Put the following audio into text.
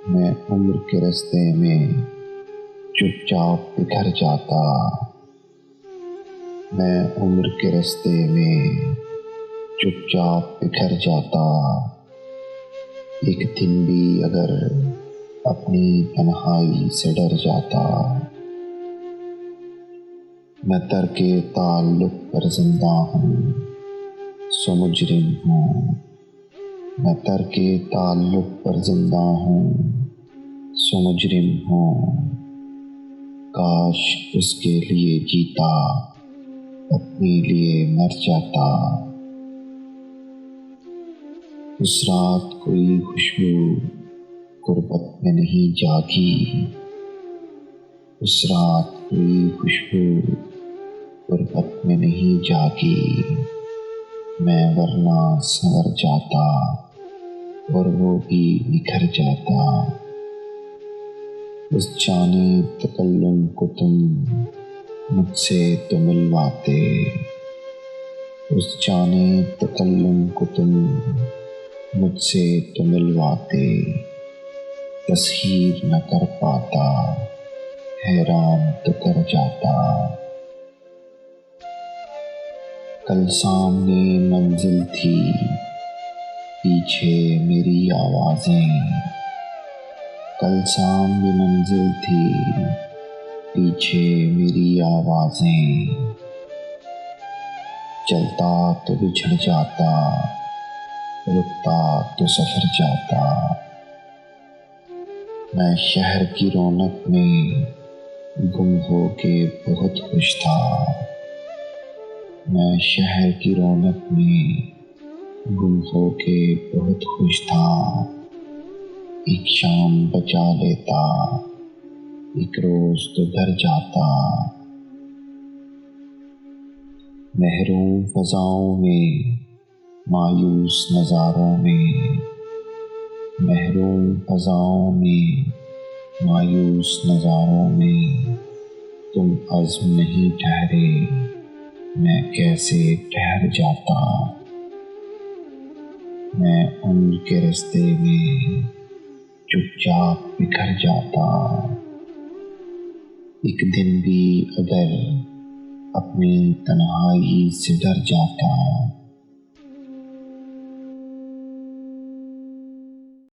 میں عمر کے رستے میں چپ چاپ بکھر جاتا، میں عمر کے رستے میں چپ چاپ بکھر جاتا، ایک دن بھی اگر اپنی تنہائی سے ڈر جاتا، میں ترک تعلق پر زندہ ہوں سو مجرم ہوں، میں ترک تعلق پر زندہ ہوں سو مجرم ہوں، کاش اس کے لیے جیتا اپنے لیے مر جاتا، اس رات کوئی خوشبو غربت میں نہیں جاگی، اس رات کوئی خوشبو غربت میں نہیں جاگی، میں ورنہ سنور جاتا اور وہ بھی بکھر جاتا، اس جانے تکلم کو تم مجھ سے تو ملواتے، اس جانے تکلم کو تم مجھ سے تو ملواتے، تسخیر نہ کر پاتا حیران تو کر جاتا، کل سامنے منزل تھی پیچھے میری آوازیں، کل سامنے منزل تھی پیچھے میری آوازیں، چلتا تو بچھڑ جاتا رکتا تو سفر جاتا، میں شہر کی رونق میں گم ہو کے بہت خوش تھا، میں شہر کی رونق میں گم ہو کے بہت خوش تھا، ایک شام بچا لیتا ایک روز تو گھر جاتا، محروم فضاؤں میں مایوس نظاروں میں، محروم فضاؤں میں مایوس نظاروں میں، تم عزم نہیں ٹھہرے میں کیسے ٹھہر جاتا، میں عمر کے رستے میں چپ چاپ بکھر جاتا، ایک دن بھی اگر اپنی تنہائی سے ڈر جاتا،